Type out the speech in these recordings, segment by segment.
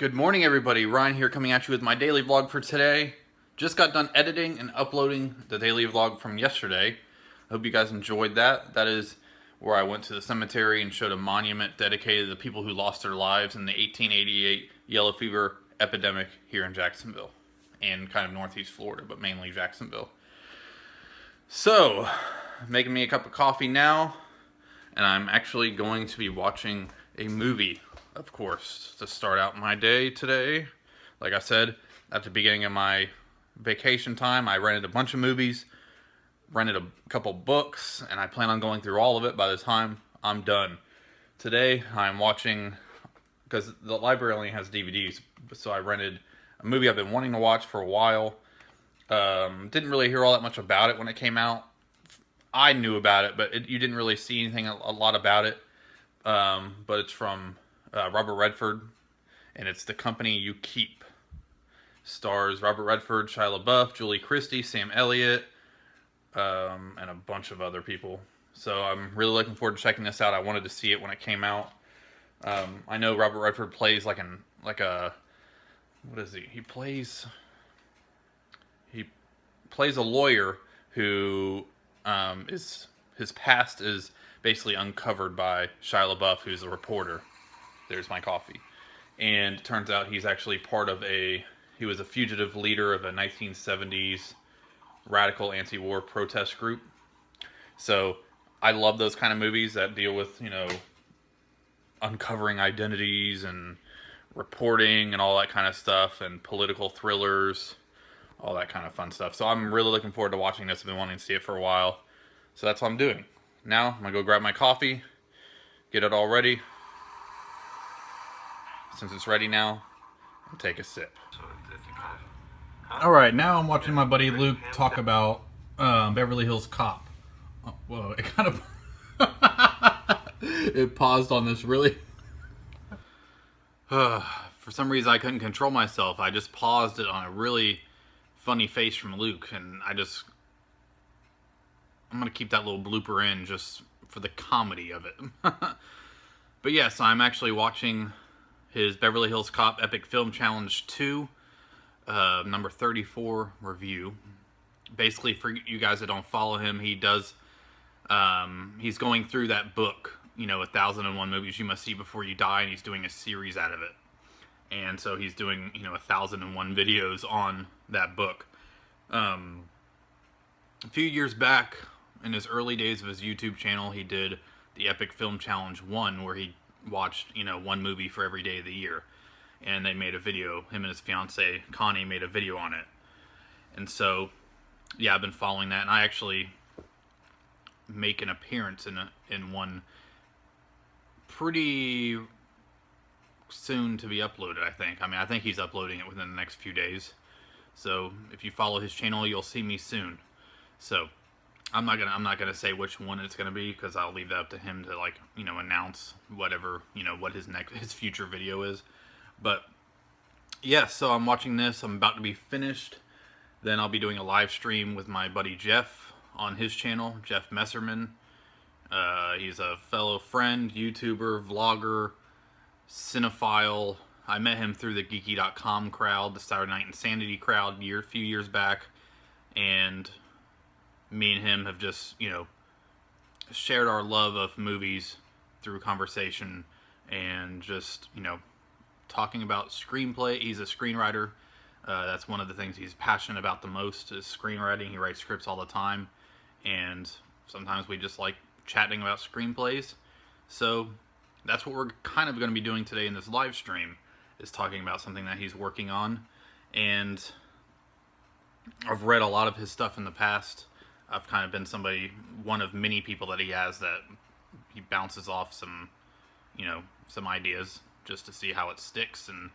Good morning, everybody. Ryan here, coming at you with my daily vlog for today. Just got done editing and uploading the daily vlog from yesterday. I hope you guys enjoyed that. That is where I went to the cemetery and showed a monument dedicated to the people who lost their lives in the 1888 yellow fever epidemic here in Jacksonville and kind of northeast Florida, but mainly Jacksonville. So, making me a cup of coffee now, and I'm actually going to be watching a movie, of course, to start out my day today. Like I said, at the beginning of my vacation time, I rented a bunch of movies, rented a couple books, and I plan on going through all of it by the time I'm done. Today, I'm watching, because the library only has DVDs, so I rented a movie I've been wanting to watch for a while. Didn't really hear all that much about it when it came out. I knew about it, but you didn't really see anything a lot about it. But it's from Robert Redford, and it's The Company You Keep. Stars Robert Redford, Shia LaBeouf, Julie Christie, Sam Elliott, and a bunch of other people. So I'm really looking forward to checking this out. I wanted to see it when it came out. I know Robert Redford plays what is he? He plays a lawyer who his past is basically uncovered by Shia LaBeouf, who's a reporter. There's my coffee. And it turns out he's actually he was a fugitive leader of a 1970s radical anti-war protest group. So I love those kind of movies that deal with, uncovering identities and reporting and all that kind of stuff, and political thrillers, all that kind of fun stuff. So I'm really looking forward to watching this. I've been wanting to see it for a while. So that's what I'm doing. Now I'm going to go grab my coffee, get it all ready. Since it's ready now, and take a sip. Alright, now I'm watching my buddy Luke talk about Beverly Hills Cop. Oh, whoa, it kind of... it paused on this really... For some reason I couldn't control myself. I just paused it on a really funny face from Luke, and I'm going to keep that little blooper in just for the comedy of it. But yes, I'm actually watching his Beverly Hills Cop Epic Film Challenge 2, number 34 review. Basically, for you guys that don't follow him, he's going through that book, 1001 Movies You Must See Before You Die, and he's doing a series out of it. And so he's doing, 1001 videos on that book. A few years back, in his early days of his YouTube channel, he did the Epic Film Challenge 1, where he watched, one movie for every day of the year. And they made a video, him and his fiance, Connie, made a video on it. And so, yeah, I've been following that, and I actually make an appearance in one pretty soon to be uploaded, I think. I think he's uploading it within the next few days. So, if you follow his channel, you'll see me soon. So, I'm not gonna say which one it's gonna be, because I'll leave that up to him to announce whatever what his future video is. But yeah, so I'm watching this. I'm about to be finished. Then I'll be doing a live stream with my buddy Jeff on his channel, Jeff Messerman. He's a fellow friend, YouTuber, vlogger, cinephile. I met him through the Geeky.com crowd, the Saturday Night Insanity crowd, a few years back, and me and him have just, shared our love of movies through conversation and just, talking about screenplay. He's a screenwriter. That's one of the things he's passionate about the most, is screenwriting. He writes scripts all the time, and sometimes we just like chatting about screenplays. So that's what we're kind of going to be doing today in this live stream, is talking about something that he's working on. And I've read a lot of his stuff in the past. I've kind of been one of many people that he has that he bounces off some ideas just to see how it sticks. And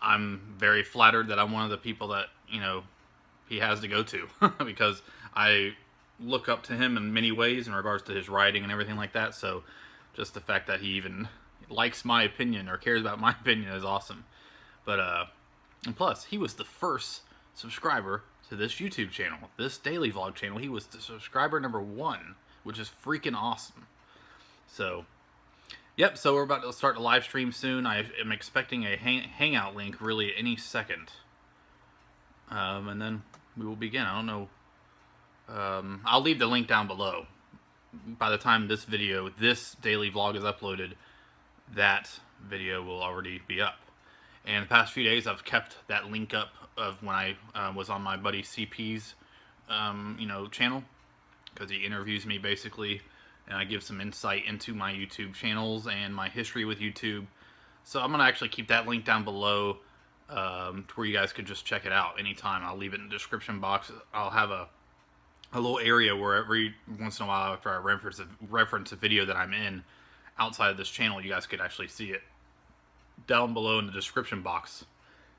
I'm very flattered that I'm one of the people that, he has to go to, because I look up to him in many ways in regards to his writing and everything like that. So just the fact that he even likes my opinion or cares about my opinion is awesome. But, and plus, he was the first subscriber to this YouTube channel, this daily vlog channel. He was the subscriber number 1, which is freaking awesome. So Yep, so we're about to start the live stream soon. I am expecting a hangout link really any second. And then we will begin. I don't know. I'll leave the link down below. By the time this daily vlog is uploaded, that video will already be up. And the past few days I've kept that link up of when I was on my buddy CP's channel, because he interviews me basically, and I give some insight into my YouTube channels and my history with YouTube. So I'm gonna actually keep that link down below to where you guys could just check it out anytime. I'll leave it in the description box. I'll have a little area where every once in a while, after I reference a video that I'm in outside of this channel, you guys could actually see it down below in the description box.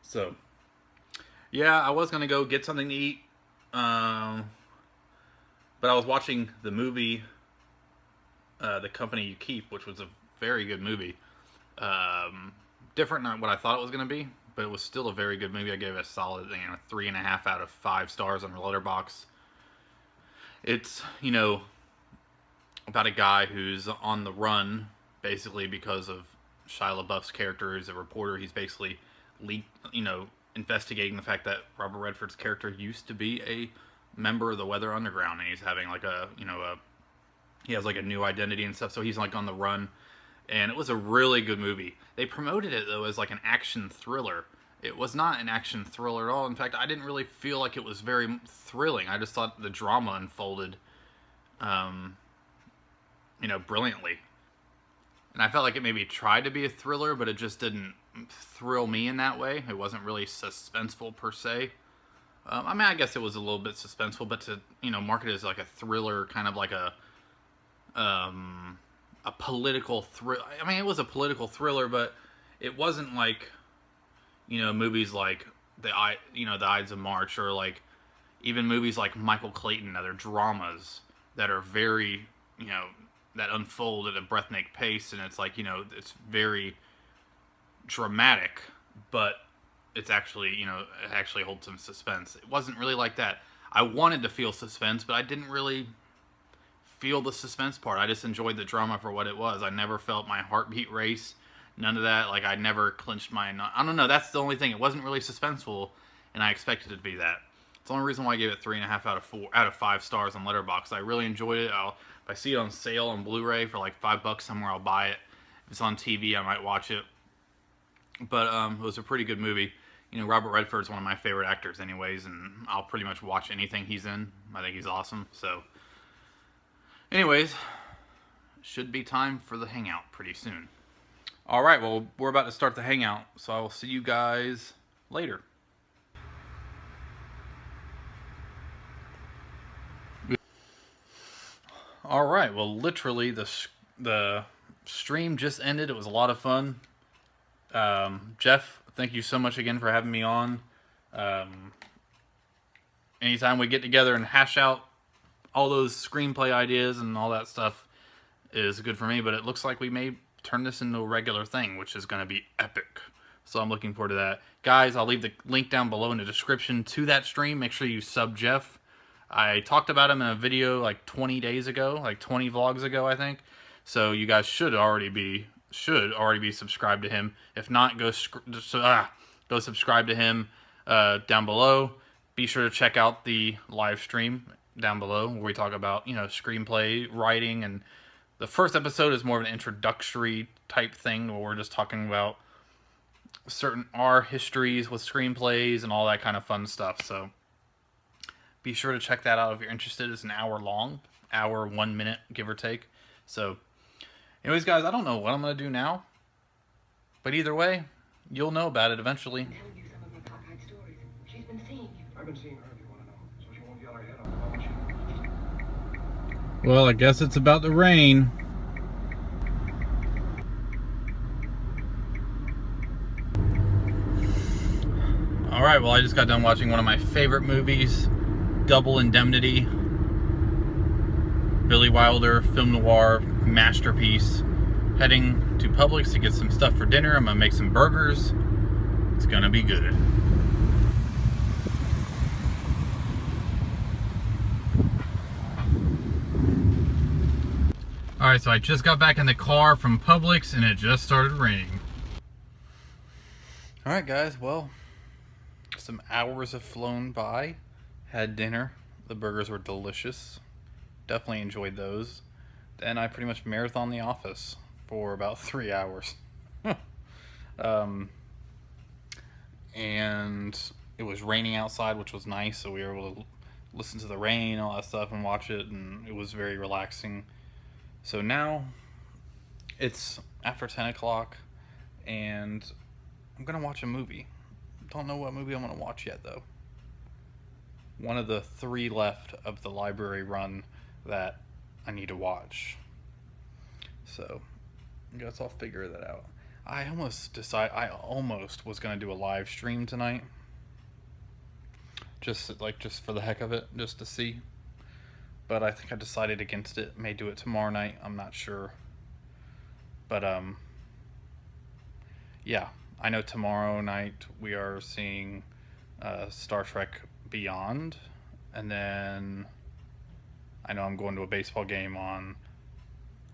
So yeah, I was gonna go get something to eat, but I was watching the movie The Company You Keep, which was a very good movie. Different than what I thought it was gonna be, but it was still a very good movie. I gave it a solid 3.5 out of 5 stars on Letterboxd. It's, about a guy who's on the run, basically because of Shia LaBeouf's character is a reporter. He's basically investigating the fact that Robert Redford's character used to be a member of the Weather Underground, and he's having like he has like a new identity and stuff, so he's like on the run. And it was a really good movie. They promoted it though as like an action thriller. It was not an action thriller at all. In fact, I didn't really feel like it was very thrilling. I just thought the drama unfolded brilliantly. And I felt like it maybe tried to be a thriller, but it just didn't thrill me in that way. It wasn't really suspenseful per se. I guess it was a little bit suspenseful, but to, market it as like a thriller, kind of like a political thriller. I mean, it was a political thriller, but it wasn't like, movies like the Ides of March, or like even movies like Michael Clayton, other dramas that are very, that unfold at a breathtaking pace, and it's like, it's very dramatic, but it's actually, it actually holds some suspense. It wasn't really like that. I wanted to feel suspense, but I didn't really feel the suspense part. I just enjoyed the drama for what it was. I never felt my heartbeat race. None of that. Like, I never clenched my... I don't know. That's the only thing. It wasn't really suspenseful, and I expected it to be that. It's the only reason why I gave it 3.5 out of 5 stars on Letterboxd. I really enjoyed it. If I see it on sale on Blu-ray for like $5 somewhere, I'll buy it. If it's on TV, I might watch it. But it was a pretty good movie. Robert Redford's one of my favorite actors anyways, and I'll pretty much watch anything he's in. I think he's awesome. So, anyways, should be time for the hangout pretty soon. Alright, well, we're about to start the hangout, so I will see you guys later. Alright, well, literally, the stream just ended. It was a lot of fun. Jeff, thank you so much again for having me on. Anytime we get together and hash out all those screenplay ideas and all that stuff is good for me, but it looks like we may turn this into a regular thing, which is going to be epic. So I'm looking forward to that. Guys, I'll leave the link down below in the description to that stream. Make sure you sub Jeff. I talked about him in a video like 20 days ago, like 20 vlogs ago, I think. So you guys should already be subscribed to him. If not, go subscribe to him down below. Be sure to check out the live stream down below where we talk about, screenplay writing, and the first episode is more of an introductory type thing where we're just talking about our histories with screenplays and all that kind of fun stuff. So be sure to check that out if you're interested. It's an hour long, 1 minute, give or take. So anyways, guys, I don't know what I'm going to do now, but either way, you'll know about it eventually. Well, I guess it's about to rain. Alright, well, I just got done watching one of my favorite movies, Double Indemnity. Billy Wilder, film noir, masterpiece. Heading to Publix to get some stuff for dinner. I'm going to make some burgers. It's going to be good. Alright, so I just got back in the car from Publix and it just started raining. Alright guys, well, some hours have flown by. Had dinner. The burgers were delicious. Definitely enjoyed those. Then I pretty much marathoned The Office for about 3 hours. And it was raining outside, which was nice, so we were able to listen to the rain, all that stuff, and watch it, and it was very relaxing. So now it's after 10 o'clock, and I'm gonna watch a movie. Don't know what movie I'm gonna watch yet, though. One of the 3 left of the library run that I need to watch. So I guess I'll figure that out. I almost was gonna do a live stream tonight, just for the heck of it, just to see. But I think I decided against it. May do it tomorrow night. I'm not sure. But yeah, I know tomorrow night we are seeing Star Trek Beyond, and then I know I'm going to a baseball game on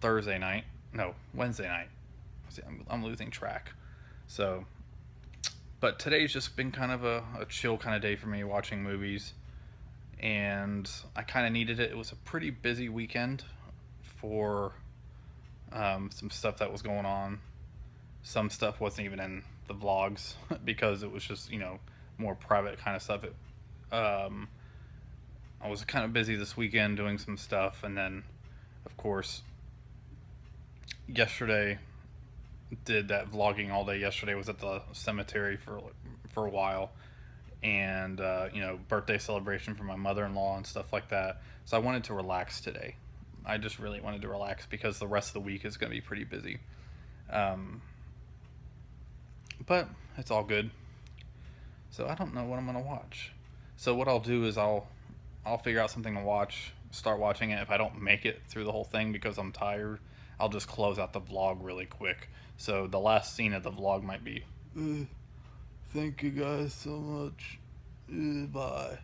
Wednesday night. See, I'm losing track. So, but today's just been kind of a chill kind of day for me, watching movies, and I kind of needed it. It was a pretty busy weekend for some stuff that was going on. Some stuff wasn't even in the vlogs because it was just, more private kind of stuff. I was kind of busy this weekend doing some stuff, and then of course yesterday did that vlogging all day. Yesterday was at the cemetery for a while, and birthday celebration for my mother-in-law and stuff like that. So I wanted to relax today. I just really wanted to relax because the rest of the week is going to be pretty busy. But it's all good. So I don't know what I'm going to watch. So what I'll do is I'll figure out something to watch, start watching it. If I don't make it through the whole thing because I'm tired, I'll just close out the vlog really quick. So the last scene of the vlog might be, thank you guys so much. Bye.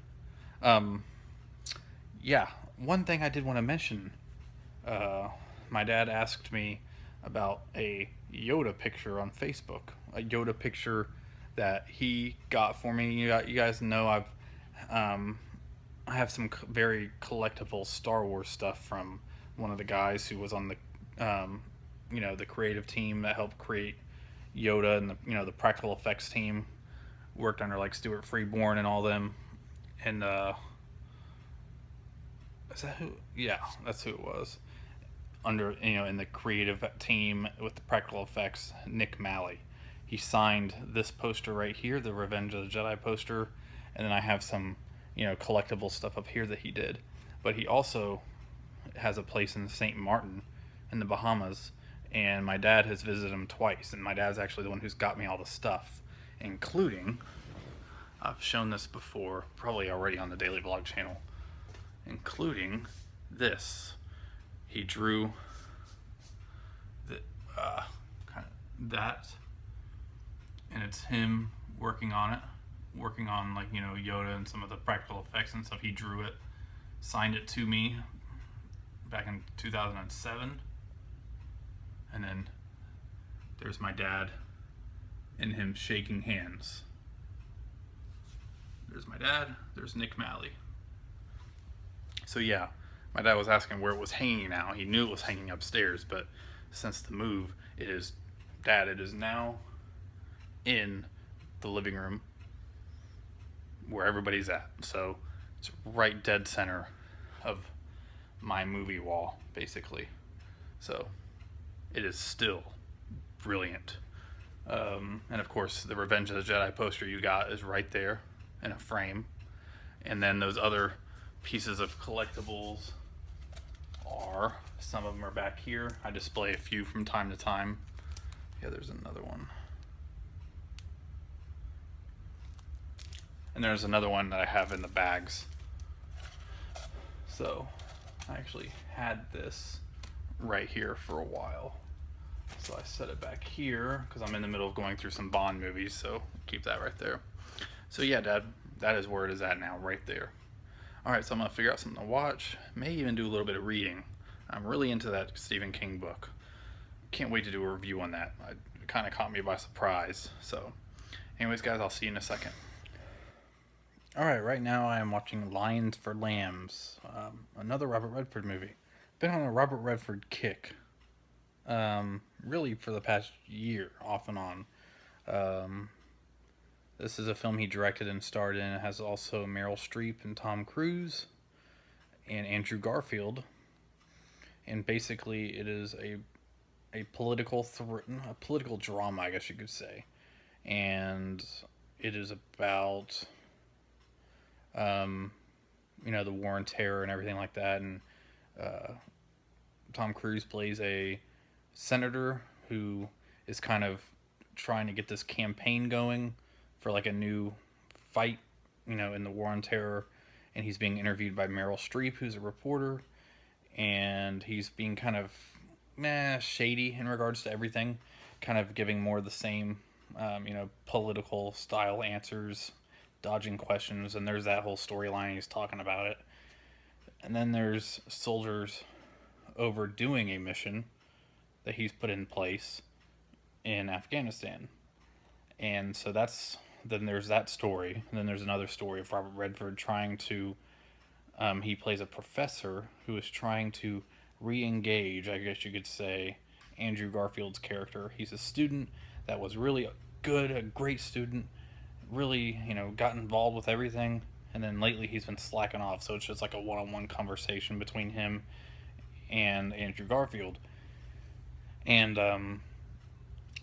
Yeah, one thing I did want to mention, my dad asked me about a Yoda picture on Facebook. A Yoda picture that he got for me. You guys know I have some very collectible Star Wars stuff from one of the guys who was on the the creative team that helped create Yoda, and the practical effects team worked under like Stuart Freeborn and all them. And is that who? Yeah, that's who it was. Under in the creative team with the practical effects, Nick Malley. He signed this poster right here, the Revenge of the Jedi poster, and then I have some collectible stuff up here that he did. But he also has a place in St. Martin in the Bahamas, and my dad has visited him twice, and my dad's actually the one who's got me all the stuff, including, I've shown this before, probably already on the Daily Vlog channel, including this. He drew the kind of that, and it's him working on like Yoda and some of the practical effects and stuff. He drew it, signed it to me back in 2007, and then there's my dad and him shaking hands. There's my dad, there's Nick Malley. So yeah, my dad was asking where it was hanging now. He knew it was hanging upstairs, but since the move, it is now in the living room where everybody's at. So it's right dead center of my movie wall, basically. So it is still brilliant. And of course, the Revenge of the Jedi poster you got is right there in a frame. And then those other pieces of collectibles some of them are back here. I display a few from time to time. Yeah, there's another one. And there's another one that I have in the bags. So I actually had this right here for a while. So I set it back here because I'm in the middle of going through some Bond movies, so keep that right there. So yeah, Dad, that is where it is at now, right there. Alright, so I'm going to figure out something to watch. May even do a little bit of reading. I'm really into that Stephen King book. Can't wait to do a review on that. It kind of caught me by surprise. So, anyways, guys, I'll see you in a second. Alright, right now I am watching Lions for Lambs, another Robert Redford movie. Been on a Robert Redford kick, really for the past year, off and on. Um, this is a film he directed and starred in. It has also Meryl Streep and Tom Cruise and Andrew Garfield. And basically, it is a a political drama, I guess you could say. And it is about the war on terror and everything like that. And uh, Tom Cruise plays a senator who is kind of trying to get this campaign going for like a new fight, in the war on terror. And he's being interviewed by Meryl Streep, who's a reporter, and he's being kind of shady in regards to everything, kind of giving more of the same, political style answers, dodging questions, and there's that whole storyline he's talking about it. And then there's soldiers overdoing a mission that he's put in place in Afghanistan. And so then there's that story. And then there's another story of Robert Redford trying to, he plays a professor who is trying to re-engage, I guess you could say, Andrew Garfield's character. He's a student that was really good, a great student, really, got involved with everything. And then lately he's been slacking off. So it's just like a one-on-one conversation between him and Andrew Garfield. And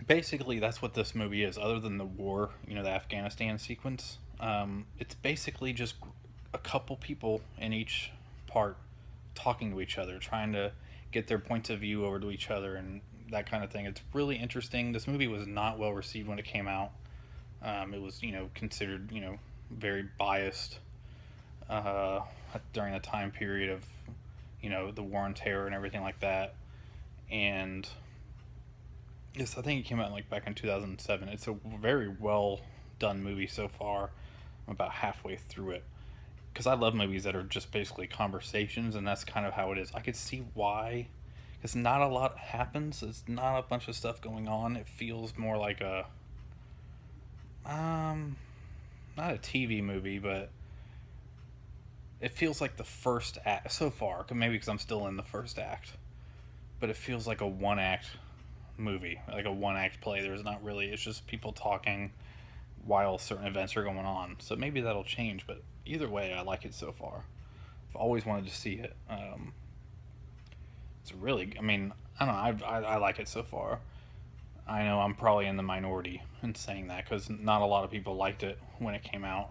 basically that's what this movie is, other than the war, the Afghanistan sequence. It's basically just a couple people in each part talking to each other, trying to get their points of view over to each other and that kind of thing. It's really interesting. This movie was not well received when it came out. It was, considered, very biased during the time period of, the war on terror and everything like that. And yes, I think it came out back in 2007. It's a very well done movie so far. I'm about halfway through it. Because I love movies that are just basically conversations, and that's kind of how it is. I could see why. Because not a lot happens. It's not a bunch of stuff going on. It feels more like a not a TV movie, but it feels like the first act so far. Maybe because I'm still in the first act, but it feels like a one act movie, like a one act play. There's not really. It's just people talking while certain events are going on. So maybe that'll change, but either way, I like it so far. I've always wanted to see it. It's really. I mean, I don't know. I like it so far. I know I'm probably in the minority in saying that because not a lot of people liked it when it came out.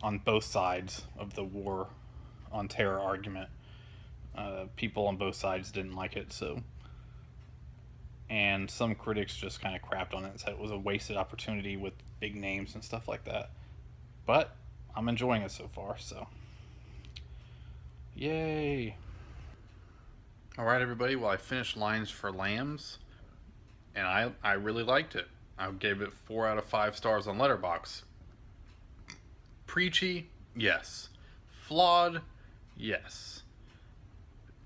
On both sides of the war on terror argument, people on both sides didn't like it. So, and some critics just kind of crapped on it and said it was a wasted opportunity with big names and stuff like that. But I'm enjoying it so far. So, yay! All right, everybody. Well, I finished Lions for Lambs, and I really liked it. I gave it 4 out of 5 stars on Letterboxd. Preachy, yes. Flawed, yes.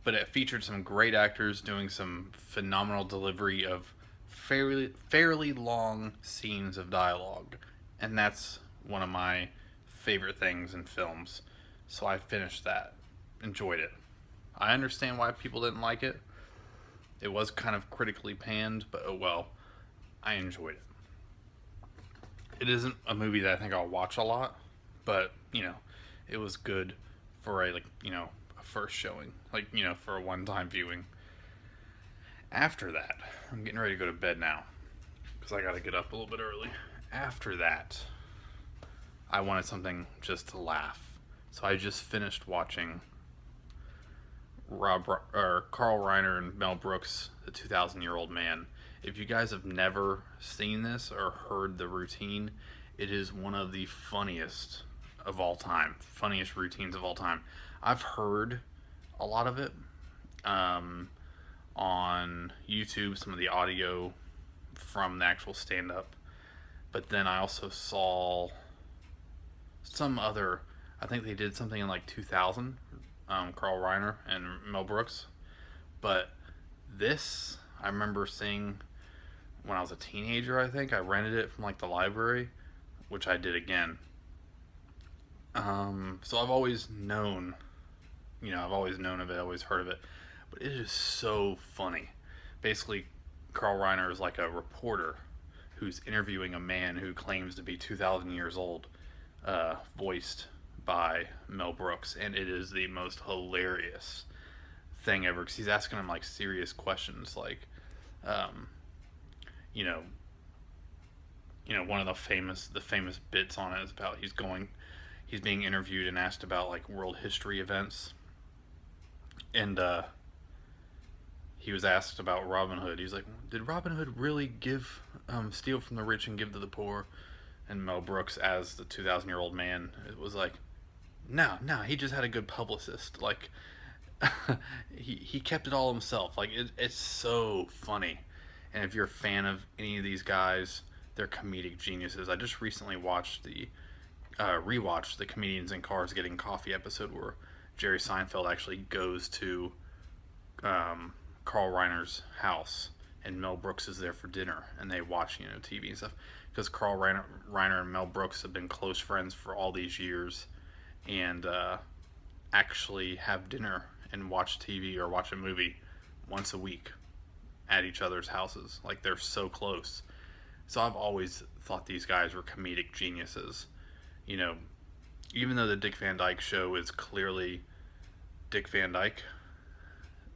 But it featured some great actors doing some phenomenal delivery of fairly long scenes of dialogue, and that's one of my favorite things in films. So I finished that, enjoyed it. I understand why people didn't like it. It was kind of critically panned, but oh well. I enjoyed it. It isn't a movie that I think I'll watch a lot, but, it was good for a first showing. For a one-time viewing. After that, I'm getting ready to go to bed now, because I gotta get up a little bit early. After that, I wanted something just to laugh. So I just finished watching Carl Reiner and Mel Brooks, The 2,000-Year-Old Man. If you guys have never seen this or heard the routine, it is one of the funniest of all time. Funniest routines of all time. I've heard a lot of it on YouTube, some of the audio from the actual stand-up. But then I also saw some other, I think they did something in 2000 Carl Reiner and Mel Brooks. But this, I remember seeing when I was a teenager, I think. I rented it from like the library, which I did again. So I've always known, I've always known of it, always heard of it, but it is so funny. Basically, Carl Reiner is like a reporter who's interviewing a man who claims to be 2,000 years old, voiced by Mel Brooks, and it is the most hilarious thing ever because he's asking him like serious questions, like, um, you know, one of the famous bits on it is about he's being interviewed and asked about like world history events, and he was asked about Robin Hood. He's like, did Robin Hood really steal from the rich and give to the poor? And Mel Brooks, as the 2,000-year-old man, it was like, no, he just had a good publicist. Like, he kept it all himself. Like, it's so funny. And if you're a fan of any of these guys, they're comedic geniuses. I just recently watched rewatched the Comedians in Cars Getting Coffee episode where Jerry Seinfeld actually goes to Carl Reiner's house, and Mel Brooks is there for dinner, and they watch TV and stuff, because Carl Reiner and Mel Brooks have been close friends for all these years, and actually have dinner and watch TV or watch a movie once a week at each other's houses. Like, they're so close. So I've always thought these guys were comedic geniuses. Even though the Dick Van Dyke Show is clearly Dick Van Dyke,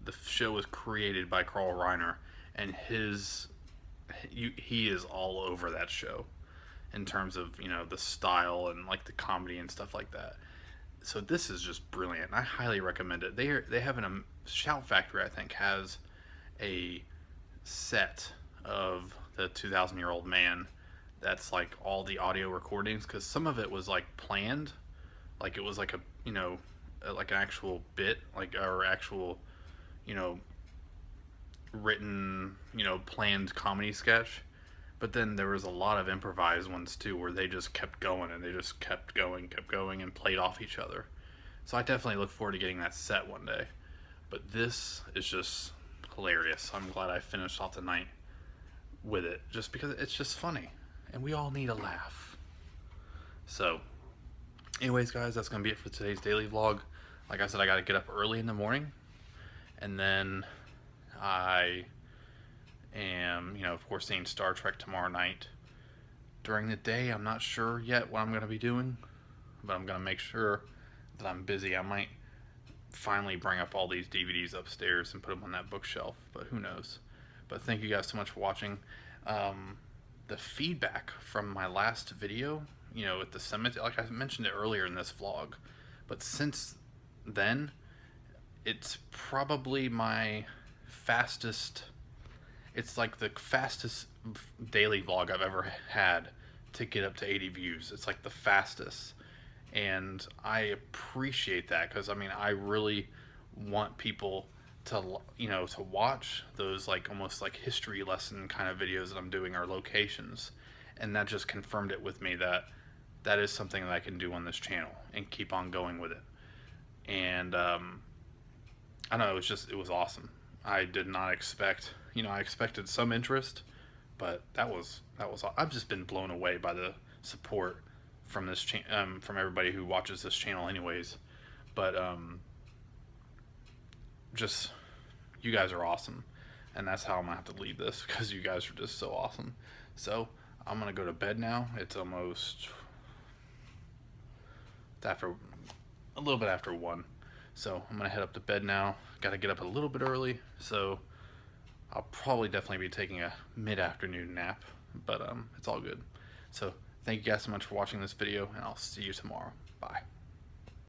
the show was created by Carl Reiner, and he is all over that show in terms of the style and like the comedy and stuff like that. So this is just brilliant. I highly recommend it. They have Shout Factory, I think, has a set of the 2,000-year-old man that's like all the audio recordings, because some of it was like planned, like it was like like an actual bit, like, or actual written planned comedy sketch. But then there was a lot of improvised ones too, where they just kept going and they just kept going and played off each other. So I definitely look forward to getting that set one day. But this is just hilarious. I'm glad I finished off the night with it, just because it's just funny, and we all need a laugh. So anyways, guys, that's gonna be it for today's daily vlog. Like I said, I gotta get up early in the morning, and then I am, of course, seeing Star Trek tomorrow night. During the day, I'm not sure yet what I'm gonna be doing, but I'm gonna make sure that I'm busy. I might finally bring up all these DVDs upstairs and put them on that bookshelf, but who knows. But thank you guys so much for watching. The feedback from my last video, at the cemetery, like I mentioned it earlier in this vlog, but since then, it's probably my fastest, it's like the fastest daily vlog I've ever had to get up to 80 views. It's like the fastest, and I appreciate that, because I really want people to to watch those like almost like history lesson kind of videos that I'm doing, or locations, and that just confirmed it with me that is something that I can do on this channel and keep on going with it. And I don't know, it was awesome. I did not expect, I expected some interest, but that was I've just been blown away by the support from this from everybody who watches this channel anyways. But just, you guys are awesome, and that's how I'm gonna have to leave this, because you guys are just so awesome. So I'm gonna go to bed now. It's almost a little bit after 1, so I'm gonna head up to bed now. Gotta get up a little bit early, so I'll probably definitely be taking a mid-afternoon nap, but it's all good. So thank you guys so much for watching this video, and I'll see you tomorrow. Bye.